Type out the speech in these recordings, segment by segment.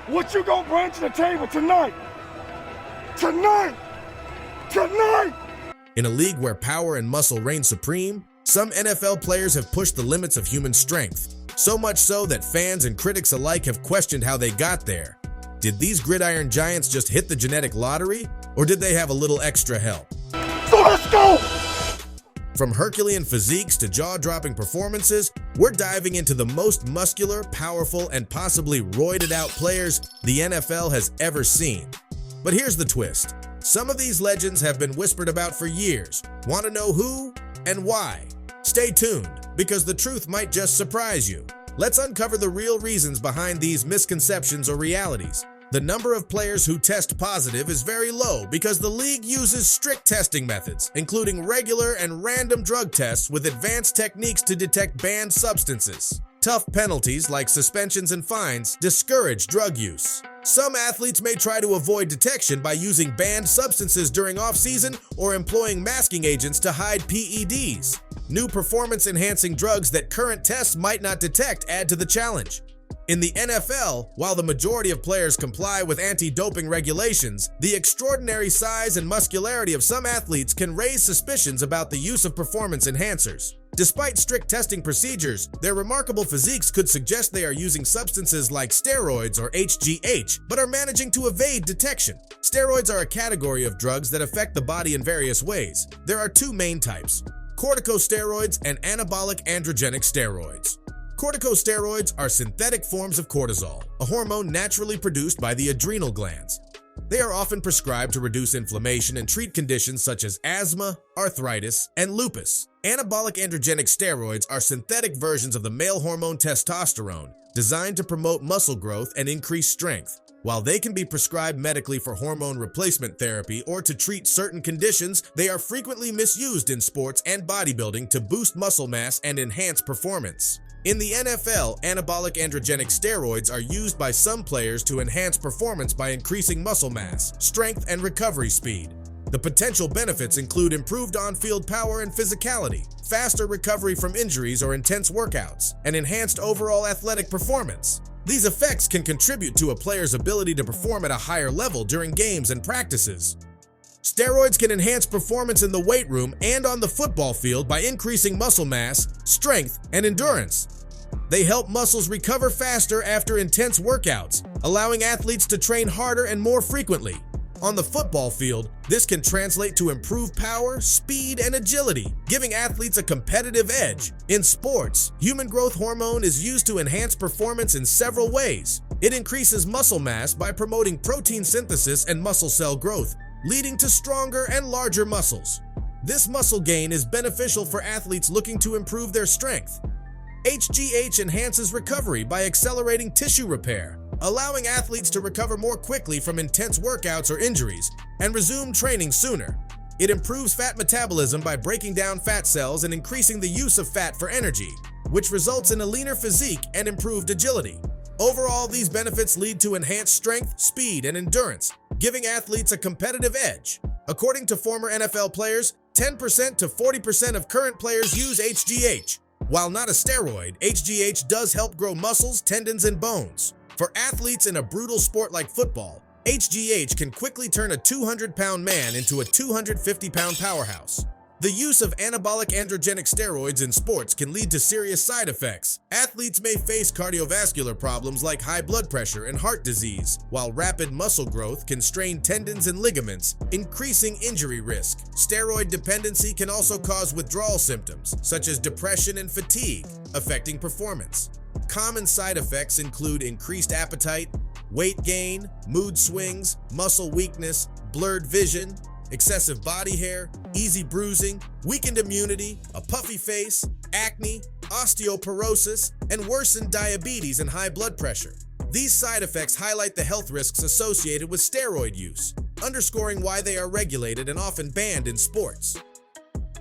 What you gonna bring to the table tonight? Tonight! In a league where power and muscle reign supreme, some NFL players have pushed the limits of human strength, so much so that fans and critics alike have questioned how they got there. Did these gridiron giants just hit the genetic lottery, or did they have a little extra help? So let's go! From Herculean physiques to jaw-dropping performances, we're diving into the most muscular, powerful, and possibly roided-out players the NFL has ever seen. But here's the twist. Some of these legends have been whispered about for years. Want to know who and why? Stay tuned, because the truth might just surprise you. Let's uncover the real reasons behind these misconceptions or realities. The number of players who test positive is very low because the league uses strict testing methods, including regular and random drug tests with advanced techniques to detect banned substances. Tough penalties like suspensions and fines discourage drug use. Some athletes may try to avoid detection by using banned substances during off-season or employing masking agents to hide PEDs. New performance-enhancing drugs that current tests might not detect add to the challenge. In the NFL, while the majority of players comply with anti-doping regulations, the extraordinary size and muscularity of some athletes can raise suspicions about the use of performance enhancers. Despite strict testing procedures, their remarkable physiques could suggest they are using substances like steroids or HGH, but are managing to evade detection. Steroids are a category of drugs that affect the body in various ways. There are two main types: corticosteroids and anabolic androgenic steroids. Corticosteroids are synthetic forms of cortisol, a hormone naturally produced by the adrenal glands. They are often prescribed to reduce inflammation and treat conditions such as asthma, arthritis, and lupus. Anabolic androgenic steroids are synthetic versions of the male hormone testosterone, designed to promote muscle growth and increase strength. While they can be prescribed medically for hormone replacement therapy or to treat certain conditions, they are frequently misused in sports and bodybuilding to boost muscle mass and enhance performance. In the NFL, anabolic androgenic steroids are used by some players to enhance performance by increasing muscle mass, strength, and recovery speed. The potential benefits include improved on-field power and physicality, faster recovery from injuries or intense workouts, and enhanced overall athletic performance. These effects can contribute to a player's ability to perform at a higher level during games and practices. Steroids can enhance performance in the weight room and on the football field by increasing muscle mass, strength, and endurance. They help muscles recover faster after intense workouts, allowing athletes to train harder and more frequently. On the football field, this can translate to improved power, speed, and agility, giving athletes a competitive edge. In sports, human growth hormone is used to enhance performance in several ways. It increases muscle mass by promoting protein synthesis and muscle cell growth, leading to stronger and larger muscles. This muscle gain is beneficial for athletes looking to improve their strength. HGH enhances recovery by accelerating tissue repair, allowing athletes to recover more quickly from intense workouts or injuries and resume training sooner. It improves fat metabolism by breaking down fat cells and increasing the use of fat for energy, which results in a leaner physique and improved agility. Overall, these benefits lead to enhanced strength, speed, and endurance, giving athletes a competitive edge. According to former NFL players, 10% to 40% of current players use HGH. While not a steroid, HGH does help grow muscles, tendons, and bones. For athletes in a brutal sport like football, HGH can quickly turn a 200-pound man into a 250-pound powerhouse. The use of anabolic androgenic steroids in sports can lead to serious side effects. Athletes may face cardiovascular problems like high blood pressure and heart disease, while rapid muscle growth can strain tendons and ligaments, increasing injury risk. Steroid dependency can also cause withdrawal symptoms, such as depression and fatigue, affecting performance. Common side effects include increased appetite, weight gain, mood swings, muscle weakness, blurred vision, excessive body hair, easy bruising, weakened immunity, a puffy face, acne, osteoporosis, and worsened diabetes and high blood pressure. These side effects highlight the health risks associated with steroid use, underscoring why they are regulated and often banned in sports.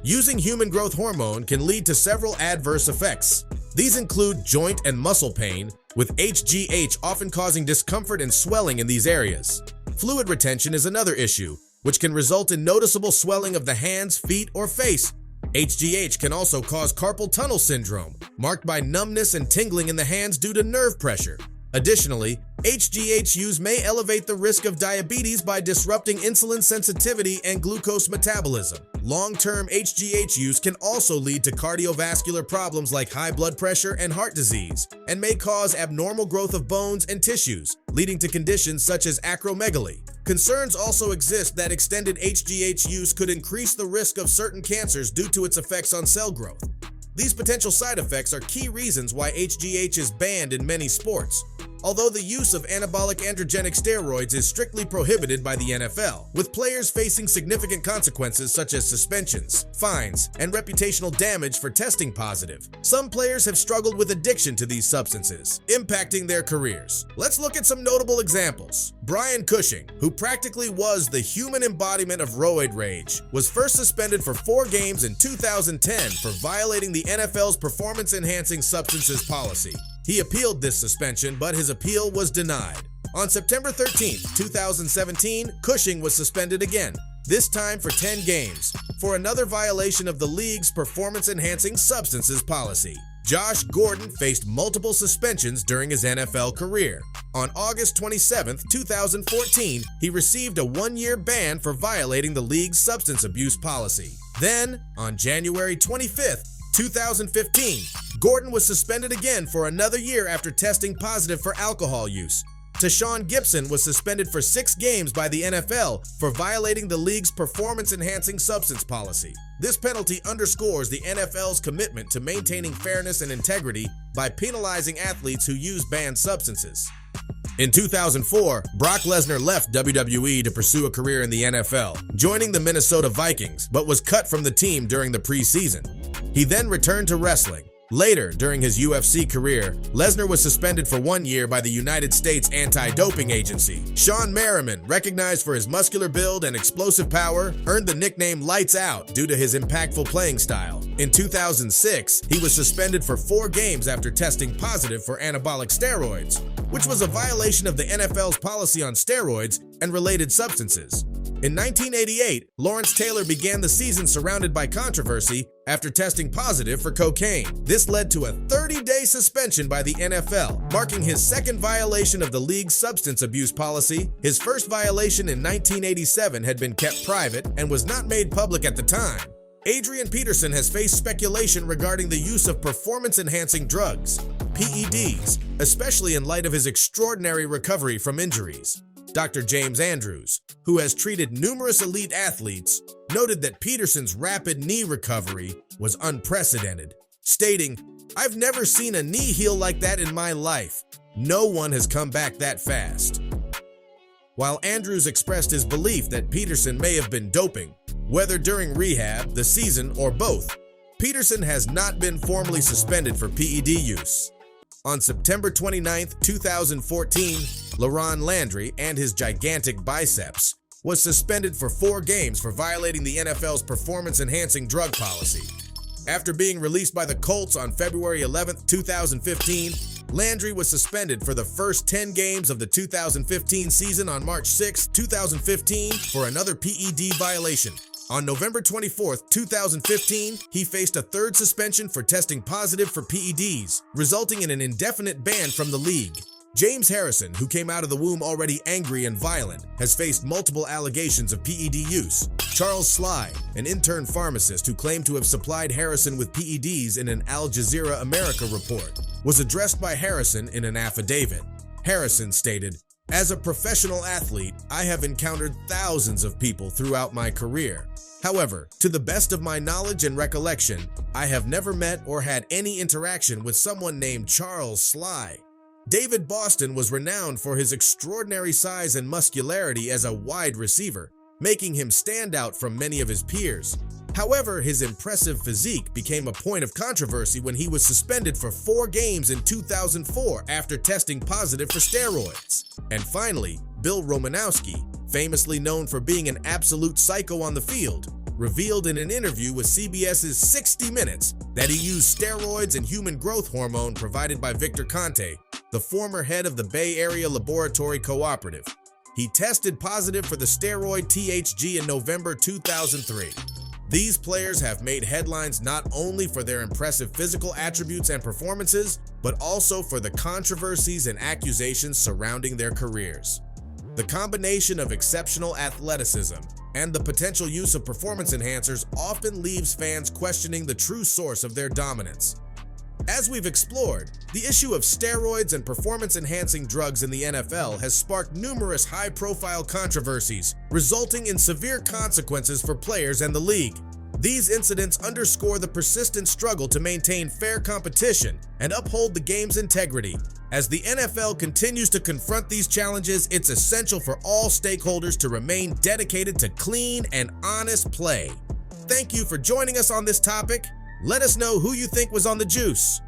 Using human growth hormone can lead to several adverse effects. These include joint and muscle pain, with HGH often causing discomfort and swelling in these areas. Fluid retention is another issue, which can result in noticeable swelling of the hands, feet, or face. HGH can also cause carpal tunnel syndrome, marked by numbness and tingling in the hands due to nerve pressure. Additionally, HGH may elevate the risk of diabetes by disrupting insulin sensitivity and glucose metabolism. Long-term HGH use can also lead to cardiovascular problems like high blood pressure and heart disease, and may cause abnormal growth of bones and tissues, leading to conditions such as acromegaly. Concerns also exist that extended HGH use could increase the risk of certain cancers due to its effects on cell growth. These potential side effects are key reasons why HGH is banned in many sports, although the use of anabolic androgenic steroids is strictly prohibited by the NFL, with players facing significant consequences such as suspensions, fines, and reputational damage for testing positive. Some players have struggled with addiction to these substances, impacting their careers. Let's look at some notable examples. Brian Cushing, who practically was the human embodiment of roid rage, was first suspended for 4 games in 2010 for violating the NFL's performance-enhancing substances policy. He appealed this suspension, but his appeal was denied. On September 13, 2017, Cushing was suspended again, this time for 10 games, for another violation of the league's performance-enhancing substances policy. Josh Gordon faced multiple suspensions during his NFL career. On August 27, 2014, he received a 1-year ban for violating the league's substance abuse policy. Then, on January 25, 2015, Gordon was suspended again for another year after testing positive for alcohol use. Tashawn Gibson was suspended for 6 games by the NFL for violating the league's performance-enhancing substance policy. This penalty underscores the NFL's commitment to maintaining fairness and integrity by penalizing athletes who use banned substances. In 2004, Brock Lesnar left WWE to pursue a career in the NFL, joining the Minnesota Vikings, but was cut from the team during the preseason. He then returned to wrestling. Later, during his UFC career, Lesnar was suspended for 1 year by the United States Anti-Doping Agency. Shawne Merriman, recognized for his muscular build and explosive power, earned the nickname Lights Out due to his impactful playing style. In 2006, he was suspended for 4 games after testing positive for anabolic steroids, which was a violation of the NFL's policy on steroids and related substances. In 1988, Lawrence Taylor began the season surrounded by controversy after testing positive for cocaine. This led to a 30-day suspension by the NFL, marking his second violation of the league's substance abuse policy. His first violation in 1987 had been kept private and was not made public at the time. Adrian Peterson has faced speculation regarding the use of performance-enhancing drugs, PEDs, especially in light of his extraordinary recovery from injuries. Dr. James Andrews, who has treated numerous elite athletes, noted that Peterson's rapid knee recovery was unprecedented, stating, "I've never seen a knee heal like that in my life. No one has come back that fast." While Andrews expressed his belief that Peterson may have been doping, whether during rehab, the season, or both, Peterson has not been formally suspended for PED use. On September 29, 2014, LaRon Landry and his gigantic biceps was suspended for 4 games for violating the NFL's performance-enhancing drug policy. After being released by the Colts on February 11, 2015, Landry was suspended for the first 10 games of the 2015 season on March 6, 2015 for another PED violation. On November 24, 2015, he faced a 3rd suspension for testing positive for PEDs, resulting in an indefinite ban from the league. James Harrison, who came out of the womb already angry and violent, has faced multiple allegations of PED use. Charles Sly, an intern pharmacist who claimed to have supplied Harrison with PEDs in an Al Jazeera America report, was addressed by Harrison in an affidavit. Harrison stated, "As a professional athlete, I have encountered thousands of people throughout my career. However, to the best of my knowledge and recollection, I have never met or had any interaction with someone named Charles Sly." David Boston was renowned for his extraordinary size and muscularity as a wide receiver, making him stand out from many of his peers. However, his impressive physique became a point of controversy when he was suspended for 4 games in 2004 after testing positive for steroids. And finally, Bill Romanowski, famously known for being an absolute psycho on the field, revealed in an interview with CBS's 60 Minutes that he used steroids and human growth hormone provided by Victor Conte, the former head of the Bay Area Laboratory Cooperative. He tested positive for the steroid THG in November 2003. These players have made headlines not only for their impressive physical attributes and performances, but also for the controversies and accusations surrounding their careers. The combination of exceptional athleticism and the potential use of performance enhancers often leaves fans questioning the true source of their dominance. As we've explored, the issue of steroids and performance-enhancing drugs in the NFL has sparked numerous high-profile controversies, resulting in severe consequences for players and the league. These incidents underscore the persistent struggle to maintain fair competition and uphold the game's integrity. As the NFL continues to confront these challenges, it's essential for all stakeholders to remain dedicated to clean and honest play. Thank you for joining us on this topic. Let us know who you think was on the juice.